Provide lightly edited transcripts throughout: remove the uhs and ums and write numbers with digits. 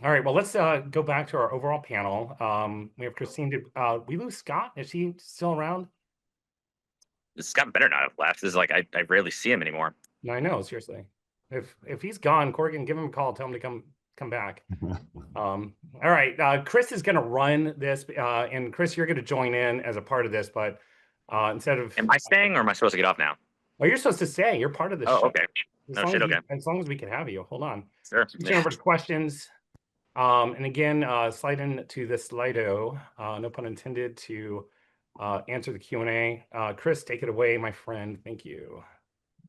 All right, well, let's go back to our overall panel. We have Christine. Did we lose Scott? Is he still around? Scott better not have left. This is like I rarely see him anymore. No, I know, seriously. If he's gone, Corrigan, give him a call. Tell him to come back. All right, Chris is going to run this, and Chris, you're going to join in as a part of this, but instead of, Am I staying or am I supposed to get off now? well, you're supposed to say you're part of the Oh, show okay. as No long shit. as Okay. as long as we can have you. Hold on, Sure. switching over to questions. And again, slide into this Slido, no pun intended, to answer the Q&A. Chris, take it away, my friend. Thank you.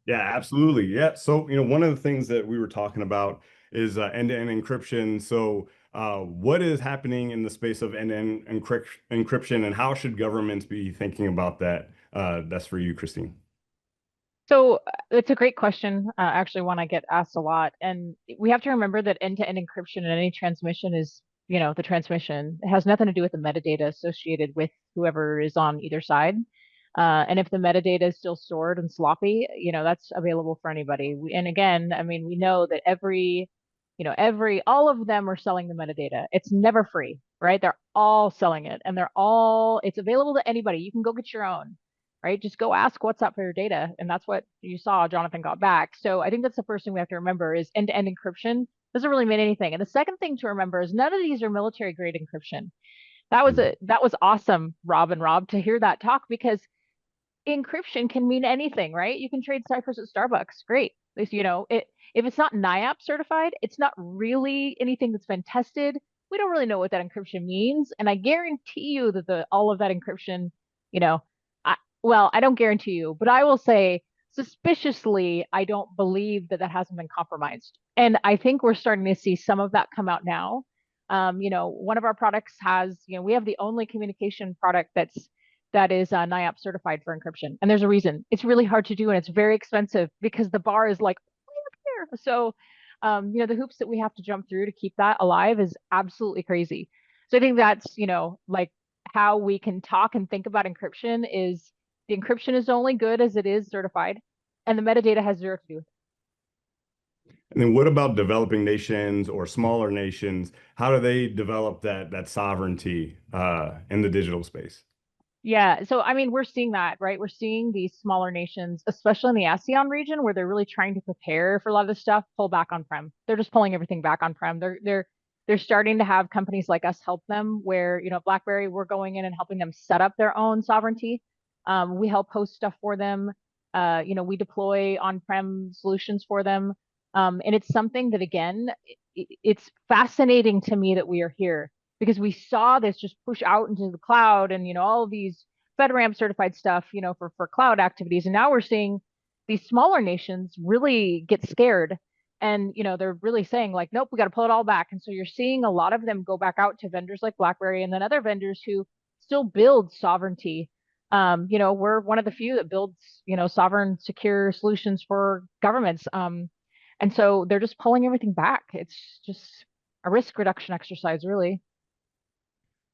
Yeah, absolutely. Yeah. So, one of the things that we were talking about is end-to-end encryption. So, what is happening in the space of end-to-end encryption, and how should governments be thinking about that? That's for you, Christine. So it's a great question. Actually, one I get asked a lot, and we have to remember that end-to-end encryption in any transmission is, the transmission. It has nothing to do with the metadata associated with whoever is on either side. And if the metadata is still stored and sloppy, that's available for anybody. And again, I mean, we know that all of them are selling the metadata. It's never free, right? They're all selling it, and it's available to anybody. You can go get your own, right? Just go ask what's up for your data. And that's what you saw Jonathan got back. So I think that's the first thing we have to remember is end-to-end encryption doesn't really mean anything. And the second thing to remember is none of these are military grade encryption. That was awesome, Rob, to hear that talk, because encryption can mean anything, right? You can trade ciphers at Starbucks. Great. At least, if it's not NIAP certified, it's not really anything that's been tested. We don't really know what that encryption means. And I guarantee you that all of that encryption, you know, I don't guarantee you, but I will say suspiciously, I don't believe that hasn't been compromised. And I think we're starting to see some of that come out now. One of our products we have the only communication product that is NIAP certified for encryption. And there's a reason. It's really hard to do and it's very expensive because the bar is like way up here. So, the hoops that we have to jump through to keep that alive is absolutely crazy. So I think that's, like how we can talk and think about encryption is the encryption is only good as it is certified, and the metadata has zero to do with it. And then what about developing nations or smaller nations? How do they develop that sovereignty in the digital space? Yeah, so I mean, we're seeing that, right? We're seeing these smaller nations, especially in the ASEAN region, where they're really trying to prepare for a lot of this stuff, pull back on prem. They're just pulling everything back on prem. They're starting to have companies like us help them, where BlackBerry, we're going in and helping them set up their own sovereignty. We help host stuff for them. We deploy on-prem solutions for them, and it's something that again, it's fascinating to me that we are here because we saw this just push out into the cloud and all of these FedRAMP certified stuff, for cloud activities. And now we're seeing these smaller nations really get scared. And they're really saying like, nope, we got to pull it all back. And so you're seeing a lot of them go back out to vendors like BlackBerry and then other vendors who still build sovereignty. We're one of the few that builds, sovereign secure solutions for governments. And so they're just pulling everything back. It's just a risk reduction exercise, really.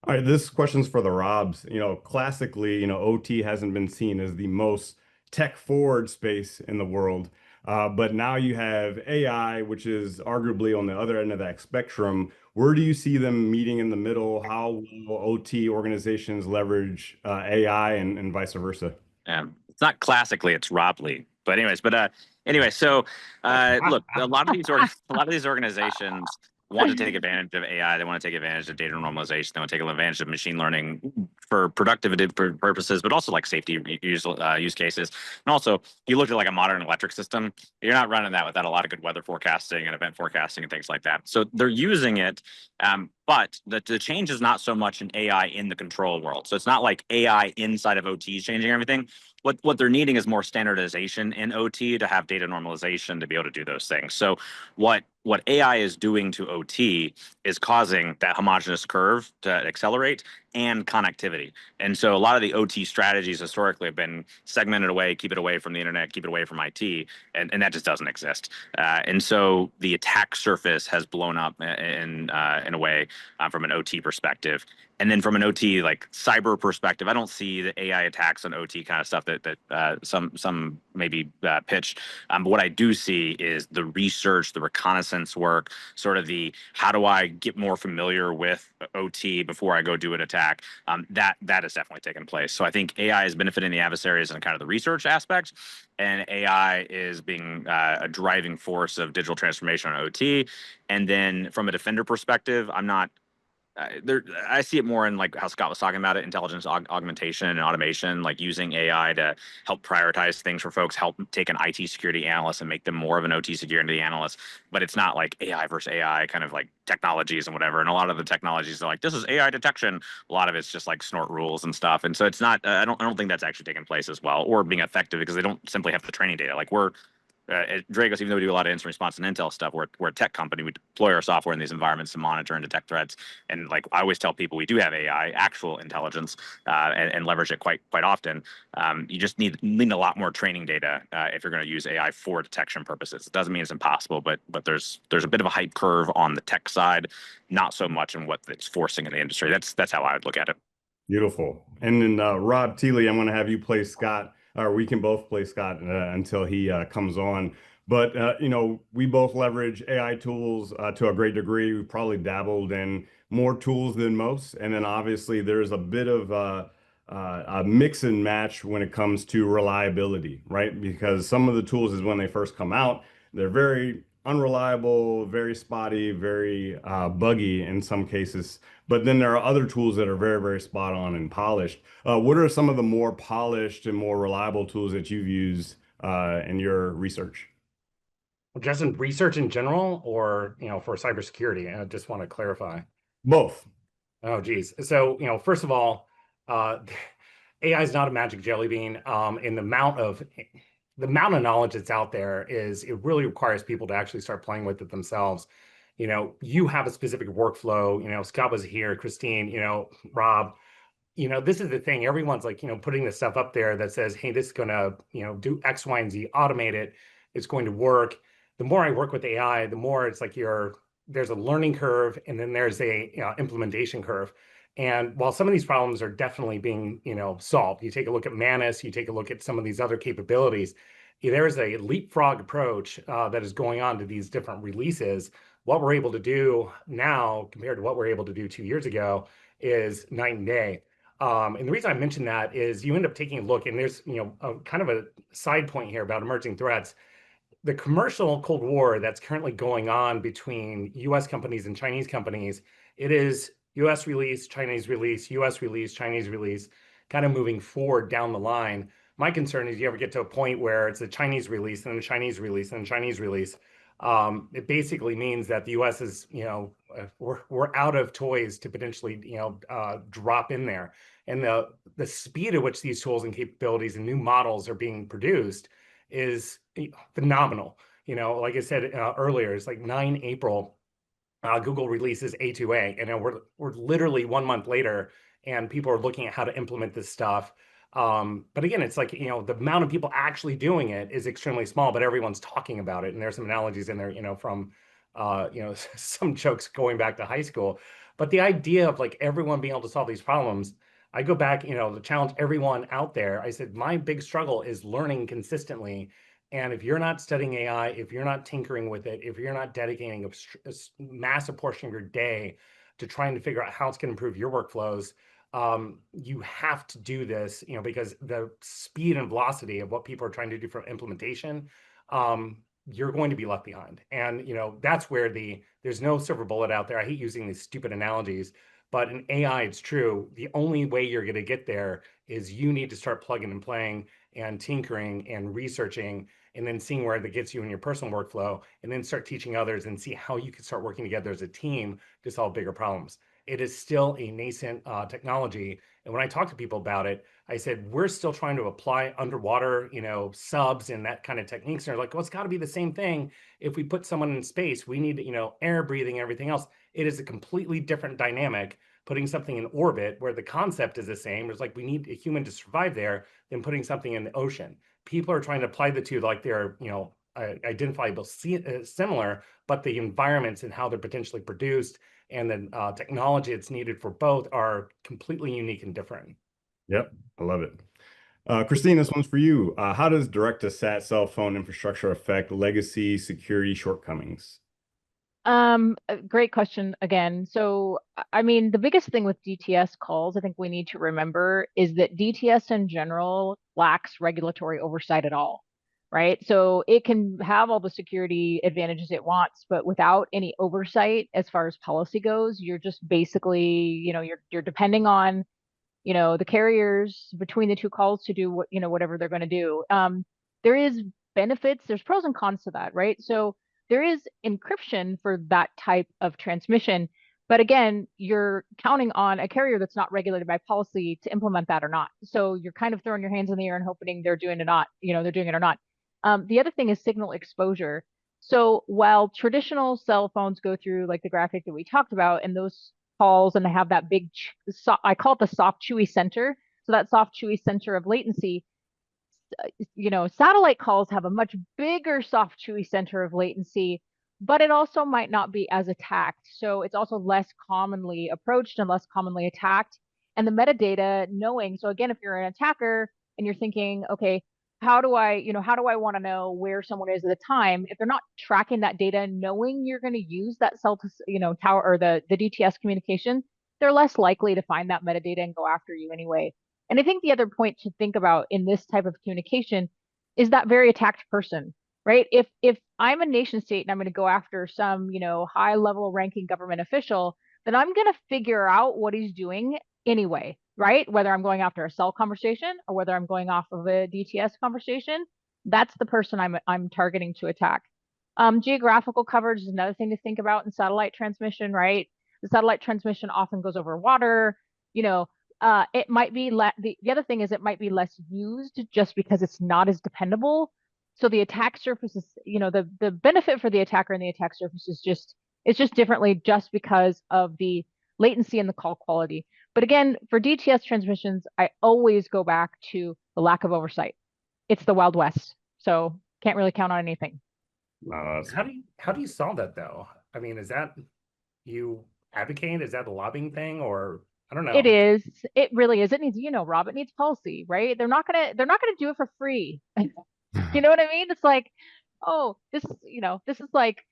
All right, this question's for the Robs. Classically, OT hasn't been seen as the most tech forward space in the world. But now you have AI, which is arguably on the other end of that spectrum. Where do you see them meeting in the middle? How will OT organizations leverage AI and vice versa? It's not classically, it's Robly. But anyways, so look, a lot of these organizations want to take advantage of AI. They want to take advantage of data normalization. They want to take advantage of machine learning for productivity purposes, but also like safety use cases. And also, you look at like a modern electric system, you're not running that without a lot of good weather forecasting and event forecasting and things like that. So they're using it. But the change is not so much in AI in the control world. So it's not like AI inside of OT is changing everything. What they're needing is more standardization in OT to have data normalization to be able to do those things. So what AI is doing to OT is causing that homogeneous curve to accelerate and connectivity. And so a lot of the OT strategies historically have been segmented away, keep it away from the internet, keep it away from IT, and that just doesn't exist. And so the attack surface has blown up in a way from an OT perspective. And then from an OT like cyber perspective, I don't see the AI attacks on OT kind of stuff that some maybe pitched. But what I do see is the research, the reconnaissance work, sort of the how do I get more familiar with OT before I go do an attack. That has definitely taken place. So I think AI is benefiting the adversaries in kind of the research aspect, and AI is being a driving force of digital transformation on OT. And then from a defender perspective, I'm not there. I see it more in like how Scott was talking about it, intelligence augmentation and automation, like using AI to help prioritize things for folks, help take an IT security analyst and make them more of an OT security analyst. But it's not like AI versus AI kind of like technologies and whatever. And a lot of the technologies are like, this is AI detection. A lot of it's just like snort rules and stuff. And so it's not, I don't think that's actually taking place as well or being effective because they don't simply have the training data. Like we're, at Dragos, even though we do a lot of incident response and intel stuff, we're a tech company. We deploy our software in these environments to monitor and detect threats. And like I always tell people, we do have AI, actual intelligence, and leverage it quite often. You just need a lot more training data if you're going to use AI for detection purposes. It doesn't mean it's impossible, but there's a bit of a hype curve on the tech side, not so much in what it's forcing in the industry. That's how I would look at it. Beautiful. And then Rob Teely, I'm going to have you play Scott, or we can both play Scott until he comes on. But, you know, we both leverage AI tools to a great degree. We probably dabbled in more tools than most. And then obviously there's a bit of a mix and match when it comes to reliability, right? Because some of the tools is when they first come out, they're very unreliable, very spotty, very buggy in some cases. But then there are other tools that are very, very spot on and polished. What are some of the more polished and more reliable tools that you've used in your research? Just in research in general, or for cybersecurity? I just want to clarify. Both. Oh, geez. So first of all, AI is not a magic jelly bean. And the amount of knowledge that's out there it really requires people to actually start playing with it themselves. You have a specific workflow. Scott was here, Christine, Rob. This is the thing. Everyone's like, putting this stuff up there that says, hey, this is going to, do X, Y, and Z, automate it. It's going to work. The more I work with AI, the more it's like there's a learning curve, and then there's a implementation curve. And while some of these problems are definitely being, solved, you take a look at Manus, you take a look at some of these other capabilities, there's a leapfrog approach that is going on to these different releases. What we're able to do now compared to what we're able to do 2 years ago is night and day. And the reason I mention that is you end up taking a look, and there's, a kind of a side point here about emerging threats. The commercial Cold War that's currently going on between US companies and Chinese companies, it is US release, Chinese release, US release, Chinese release, kind of moving forward down the line. My concern is you ever get to a point where it's a Chinese release and a Chinese release and a Chinese release. It basically means that the US is, we're out of toys to potentially, drop in there. And the speed at which these tools and capabilities and new models are being produced is phenomenal. Like I said earlier, it's like 9 April, Google releases A2A, and we're literally 1 month later, and people are looking at how to implement this stuff. But again, it's like, the amount of people actually doing it is extremely small, but everyone's talking about it. And there's some analogies in there, from, some jokes going back to high school. But the idea of like everyone being able to solve these problems, I go back, to challenge everyone out there. I said, my big struggle is learning consistently. And if you're not studying AI, if you're not tinkering with it, if you're not dedicating a massive portion of your day to trying to figure out how it's going to improve your workflows, you have to do this, because the speed and velocity of what people are trying to do for implementation, you're going to be left behind. And, that's where there's no silver bullet out there. I hate using these stupid analogies, but in AI, it's true. The only way you're going to get there is you need to start plugging and playing and tinkering and researching, and then seeing where that gets you in your personal workflow, and then start teaching others and see how you can start working together as a team to solve bigger problems. It is still a nascent technology. And when I talk to people about it, I said, we're still trying to apply underwater, subs and that kind of techniques. And they're like, well, it's got to be the same thing. If we put someone in space, we need, air breathing, everything else. It is a completely different dynamic putting something in orbit where the concept is the same. It's like we need a human to survive there than putting something in the ocean. People are trying to apply the two like they're, identifiable, similar, but the environments and how they're potentially produced and the technology that's needed for both are completely unique and different. Yep, I love it. Christine, this one's for you. How does direct-to-SAT cell phone infrastructure affect legacy security shortcomings? Great question again. So, I mean, the biggest thing with DTS calls, I think we need to remember is that DTS in general lacks regulatory oversight at all, right? So it can have all the security advantages it wants, but without any oversight as far as policy goes, you're just basically, you're depending on, the carriers between the two calls to do what, whatever they're going to do. There is benefits, there's pros and cons to that, right? So there is encryption for that type of transmission. But again, you're counting on a carrier that's not regulated by policy to implement that or not. So you're kind of throwing your hands in the air and hoping they're doing it not, they're doing it or not. The other thing is signal exposure. So while traditional cell phones go through like the graphic that we talked about, and those calls and they have that big, I call it the soft chewy center. So that soft chewy center of latency, satellite calls have a much bigger soft chewy center of latency, but it also might not be as attacked. So it's also less commonly approached and less commonly attacked. And the metadata knowing, so again, if you're an attacker and you're thinking, okay, how do I want to know where someone is at the time? If they're not tracking that data, knowing you're going to use that cell to, tower or the DTS communication, they're less likely to find that metadata and go after you anyway. And I think the other point to think about in this type of communication is that very attacked person, right? If I'm a nation state and I'm going to go after some, high level ranking government official, then I'm going to figure out what he's doing anyway, right? Whether I'm going after a cell conversation or whether I'm going off of a DTS conversation, that's the person I'm targeting to attack. Geographical coverage is another thing to think about in satellite transmission, right? The satellite transmission often goes over water, it might be the other thing is it might be less used just because it's not as dependable. So the attack surface is, the benefit for the attacker and the attack surface is just differently just because of the latency and the call quality. But again, for DTS transmissions, I always go back to the lack of oversight. It's the Wild West, so can't really count on anything. How do you solve that though? I mean, is that you advocating? Is that a lobbying thing, or I don't know? It is. It really is. It needs, Rob, it needs policy, right? They're not gonna do it for free. You know what I mean? It's like, oh, this is like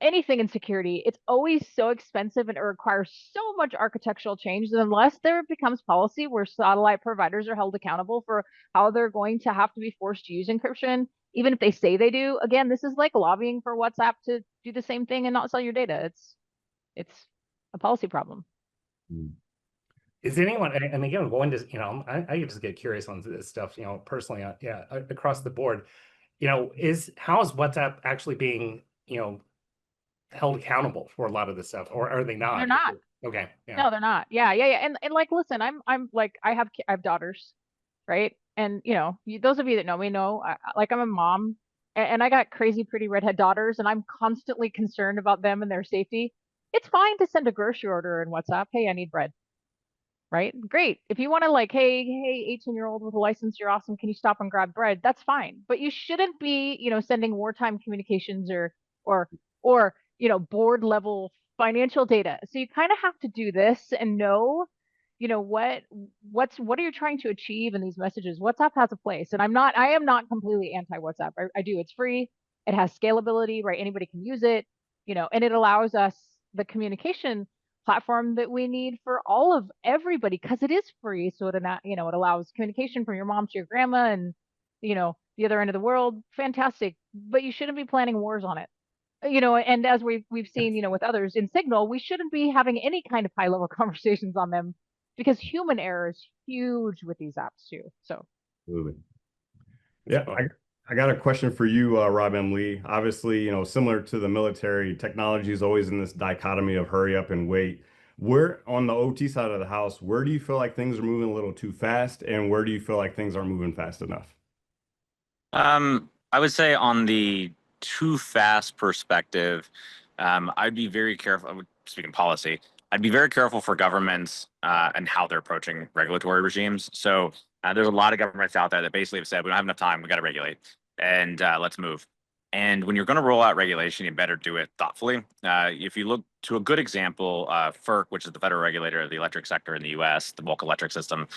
anything in security. It's always so expensive and it requires so much architectural change that unless there becomes policy where satellite providers are held accountable for how they're going to have to be forced to use encryption, even if they say they do, again, this is like lobbying for WhatsApp to do the same thing and not sell your data. It's a policy problem. Is anyone, and again, going to, I just get curious on this stuff, personally, across the board, how is WhatsApp actually being, held accountable for a lot of this stuff, or are they not? They're not. Okay. Yeah. No, they're not. Yeah. And like, listen, I'm like, I have daughters, right? And those of you that know me know, I'm a mom, and I got crazy pretty redhead daughters, and I'm constantly concerned about them and their safety. It's fine to send a grocery order in WhatsApp. Hey, I need bread. Right? Great. If you want to hey, 18-year-old with a license, you're awesome. Can you stop and grab bread? That's fine. But you shouldn't be, sending wartime communications or board level financial data. So you kind of have to do this and know, what are you trying to achieve in these messages? WhatsApp has a place. And I am not completely anti-WhatsApp. I do. It's free. It has scalability, right? Anybody can use it, and it allows us the communication platform that we need for all of everybody because it is free. So it allows communication from your mom to your grandma and the other end of the world. Fantastic. But you shouldn't be planning wars on it. And as we've seen, with others in Signal, we shouldn't be having any kind of high level conversations on them because human error is huge with these apps too. So absolutely. Yeah, I got a question for you, Rob M. Lee. Obviously, similar to the military, technology is always in this dichotomy of hurry up and wait. Where on the OT side of the house, where do you feel like things are moving a little too fast, and where do you feel like things are moving fast enough? I would say on the too fast perspective, I'd be very careful. Speaking policy, I'd be very careful for governments and how they're approaching regulatory regimes. So there's a lot of governments out there that basically have said, we don't have enough time, we got to regulate, and let's move. And when you're going to roll out regulation, you better do it thoughtfully. If you look to a good example, FERC, which is the federal regulator of the electric sector in the U.S., the bulk electric system,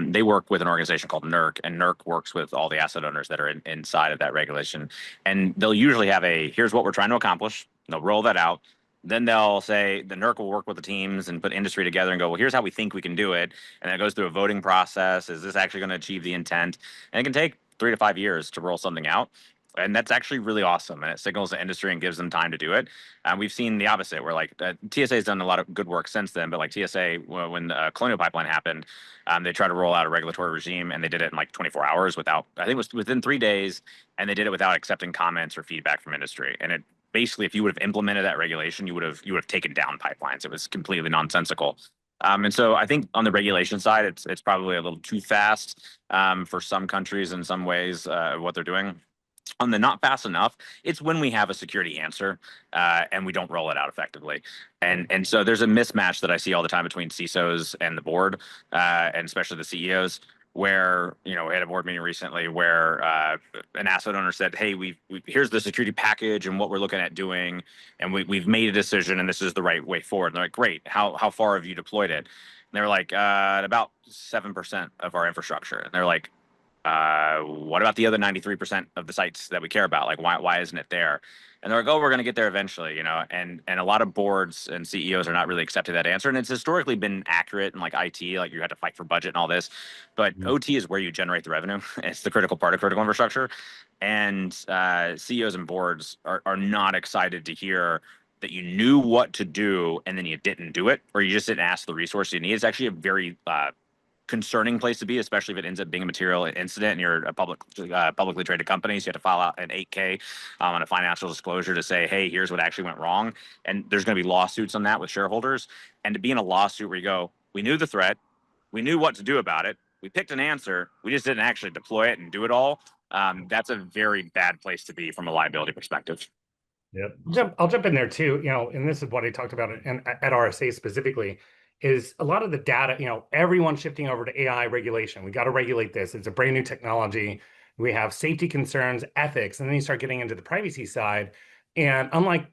they work with an organization called NERC, and NERC works with all the asset owners that are inside of that regulation. And they'll usually have here's what we're trying to accomplish. They'll roll that out. Then they'll say the NERC will work with the teams and put industry together and go, well, here's how we think we can do it. And then it goes through a voting process. Is this actually going to achieve the intent? And it can take 3 to 5 years to roll something out. And that's actually really awesome. And it signals the industry and gives them time to do it. We've seen the opposite where like TSA has done a lot of good work since then. But like TSA, when the Colonial Pipeline happened, they tried to roll out a regulatory regime and they did it in like 24 hours without, I think it was within 3 days. And they did it without accepting comments or feedback from industry. And it basically, if you would have implemented that regulation, you would have taken down pipelines. It was completely nonsensical. And so I think on the regulation side, it's probably a little too fast for some countries in some ways what they're doing. On the not fast enough, it's when we have a security answer and we don't roll it out effectively. And so there's a mismatch that I see all the time between CISOs and the board, and especially the CEOs, where, we had a board meeting recently where an asset owner said, hey, here's the security package and what we're looking at doing, and we've made a decision and this is the right way forward. And they're like, great, how far have you deployed it? And they're like, at about 7% of our infrastructure. And they're like, what about the other 93% of the sites that we care about? Like, why isn't it there? And they're like, oh, we're going to get there eventually, and a lot of boards and CEOs are not really accepting that answer. And it's historically been accurate in like IT, like you had to fight for budget and all this, but OT is where you generate the revenue. It's the critical part of critical infrastructure. And CEOs and boards are not excited to hear that you knew what to do and then you didn't do it, or you just didn't ask the resource you need. It's actually a very concerning place to be, especially if it ends up being a material incident and you're a publicly traded company. So you have to file out an 8K on a financial disclosure to say, hey, here's what actually went wrong. And there's going to be lawsuits on that with shareholders. And to be in a lawsuit where you go, we knew the threat, we knew what to do about it, we picked an answer, we just didn't actually deploy it and do it all. That's a very bad place to be from a liability perspective. Yep. I'll jump in there too, and this is what I talked about at RSA specifically, is a lot of the data, everyone's shifting over to AI regulation. We got to regulate this. It's a brand new technology. We have safety concerns, ethics, and then you start getting into the privacy side. And unlike,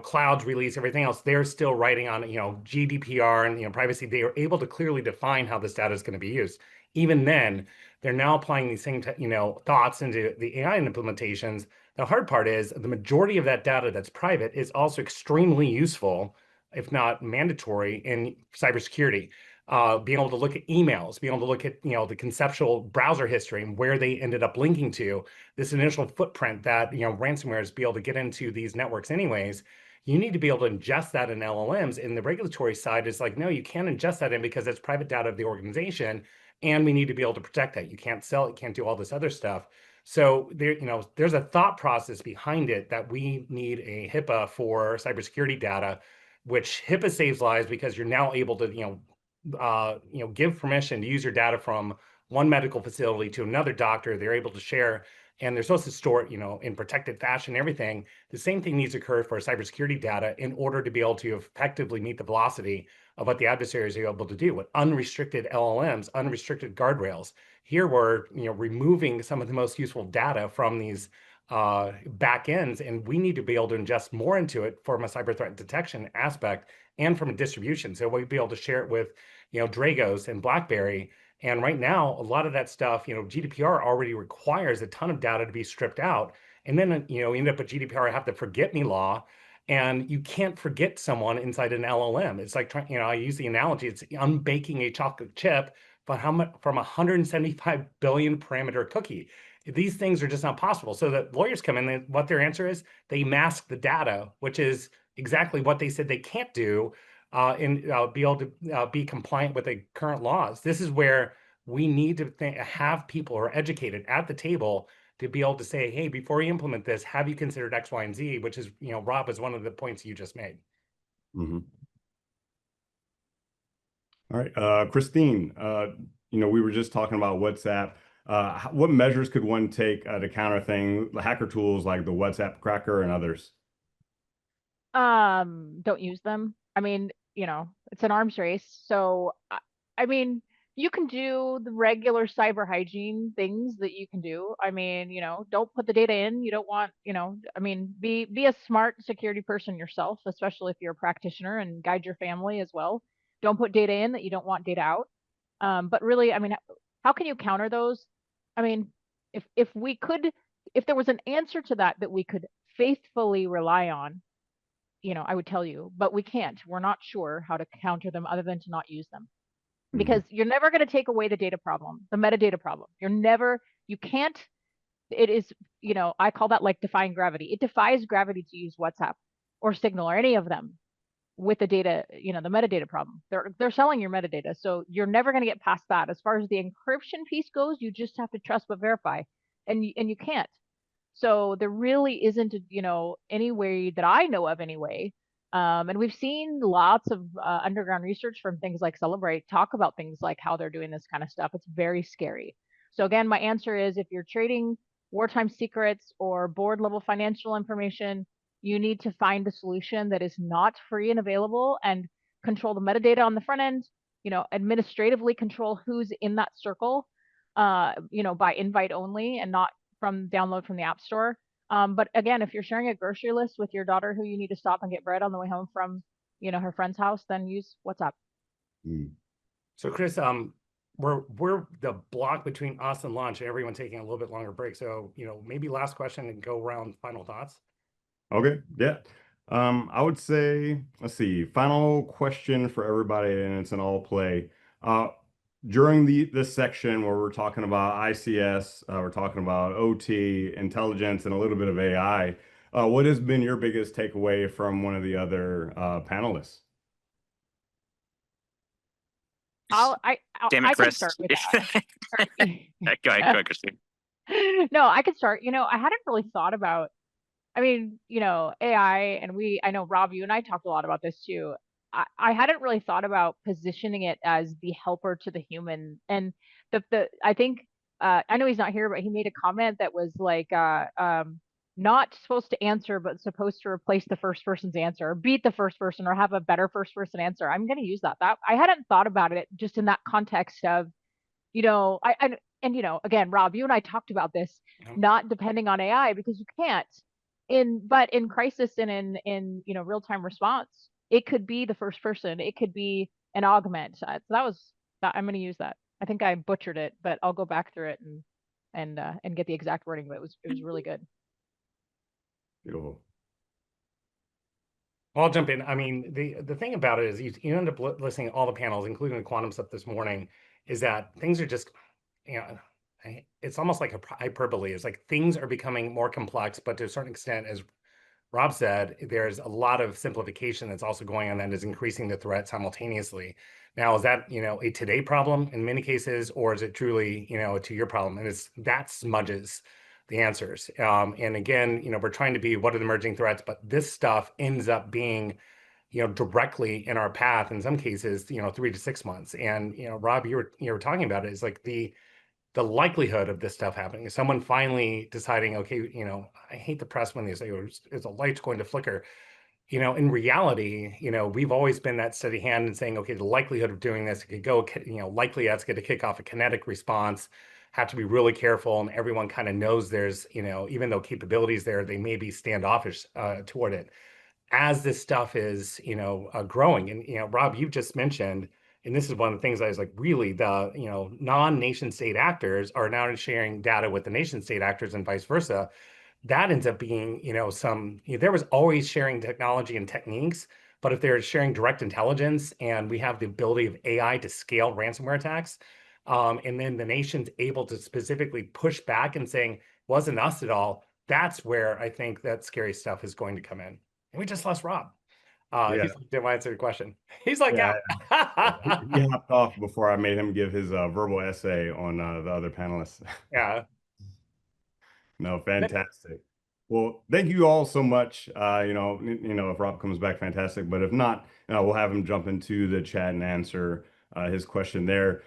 clouds release, everything else, they're still writing on, GDPR and, privacy. They are able to clearly define how this data is going to be used. Even then, they're now applying these same, thoughts into the AI implementations. The hard part is the majority of that data that's private is also extremely useful, if not mandatory, in cybersecurity. Being able to look at emails, being able to look at the conceptual browser history and where they ended up linking to, this initial footprint that ransomwares be able to get into these networks anyways. You need to be able to ingest that in LLMs. And the regulatory side is like, no, you can't ingest that in because it's private data of the organization, and we need to be able to protect that. You can't sell it, you can't do all this other stuff. So there, there's a thought process behind it that we need a HIPAA for cybersecurity data, which HIPAA saves lives because you're now able to, give permission to use your data from one medical facility to another doctor. They're able to share, and they're supposed to store it, in protected fashion, everything. The same thing needs to occur for cybersecurity data in order to be able to effectively meet the velocity of what the adversaries are able to do with unrestricted LLMs, unrestricted guardrails. Here we're, removing some of the most useful data from these back ends, and we need to be able to ingest more into it from a cyber threat detection aspect and from a distribution. So we'll be able to share it with, Dragos and Blackberry. And right now, a lot of that stuff, GDPR already requires a ton of data to be stripped out. And then, you end up with GDPR, have the forget me law, and you can't forget someone inside an LLM. It's like, I use the analogy, it's unbaking a chocolate chip, but how much from 175 billion parameter cookie. These things are just not possible. So the lawyers come in, what their answer is, they mask the data, which is exactly what they said they can't do, and be able to be compliant with the current laws. This is where we need to have people who are educated at the table to be able to say, hey, before you implement this, have you considered X, Y, and Z, which is, Rob, is one of the points you just made. Mm-hmm. All right, Christine, we were just talking about WhatsApp. What measures could one take to counter hacker tools like the WhatsApp cracker and others? Don't use them. I mean, it's an arms race. So, I mean, You can do the regular cyber hygiene things that you can do. I mean, don't put the data in. You don't want, I mean, be a smart security person yourself, especially if you're a practitioner, and guide your family as well. Don't put data in that you don't want data out. But really, I mean, how can you counter those? I mean, if we could, if there was an answer to that we could faithfully rely on, I would tell you, but we can't. We're not sure how to counter them other than to not use them. Because you're never going to take away the data problem, the metadata problem. You can't, it is, I call that like defying gravity. It defies gravity to use WhatsApp or Signal or any of them with the data, the metadata problem. They're selling your metadata. So you're never going to get past that. As far as the encryption piece goes, you just have to trust but verify. And you can't. So there really isn't, any way that I know of anyway. And we've seen lots of underground research from things like Celebrate talk about things like how they're doing this kind of stuff. It's very scary. So again, my answer is if you're trading wartime secrets or board level financial information, you need to find a solution that is not free and available and control the metadata on the front end, administratively control who's in that circle, by invite only and not from download from the App Store. But again, if you're sharing a grocery list with your daughter who you need to stop and get bread on the way home from, her friend's house, then use WhatsApp. So Chris, we're the block between us and lunch, and everyone taking a little bit longer break. So, maybe last question and go around final thoughts. Okay, yeah. I would say, let's see, final question for everybody, and it's an all play. During this section where we're talking about ICS, we're talking about OT, intelligence, and a little bit of AI, what has been your biggest takeaway from one of the other panelists? Damn it, I can Chris. start with that. Go ahead, Christine. No, I can start. I hadn't really thought about, I mean, AI, and I know Rob, you and I talked a lot about this too. I hadn't really thought about positioning it as the helper to the human. And I think, I know he's not here, but he made a comment that was like, not supposed to answer, but supposed to replace the first person's answer, or beat the first person, or have a better first person answer. I'm going to use that. I hadn't thought about it just in that context of, again, Rob, you and I talked about this, not depending on AI, because you can't. But in crisis and in real-time response, it could be the first person. It could be an augment. So I'm going to use that. I think I butchered it, but I'll go back through it and get the exact wording. But it was really good. Beautiful. I'll jump in. I mean, the thing about it is you end up listening to all the panels, including the quantum stuff this morning, is that things are just, it's almost like a hyperbole. It's like things are becoming more complex, but to a certain extent, as Rob said, there's a lot of simplification that's also going on that is increasing the threat simultaneously. Now, is that, a today problem in many cases, or is it truly, a two-year problem? And that smudges the answers. And again, we're trying to be what are the emerging threats, but this stuff ends up being, directly in our path in some cases, 3 to 6 months. And, Rob, you were talking about it, is like the likelihood of this stuff happening, is someone finally deciding, okay, I hate the press when they say, is a light's going to flicker. In reality, we've always been that steady hand and saying, okay, the likelihood of doing this, it could go, likely that's going to kick off a kinetic response, have to be really careful. And everyone kind of knows there's, even though capabilities there, they may be standoffish toward it. As this stuff is, growing. And, Rob, you've just mentioned, and this is one of the things I was like, really, the, non-nation state actors are now sharing data with the nation state actors and vice versa. That ends up being, there was always sharing technology and techniques, but if they're sharing direct intelligence and we have the ability of AI to scale ransomware attacks, and then the nation's able to specifically push back and saying, wasn't us at all, that's where I think that scary stuff is going to come in. And we just lost Rob. He's like, didn't answer the question. He's like, yeah. He hopped off before I made him give his verbal essay on the other panelists. Yeah. No, fantastic. Well, thank you all so much. If Rob comes back, fantastic. But if not, we'll have him jump into the chat and answer his question there.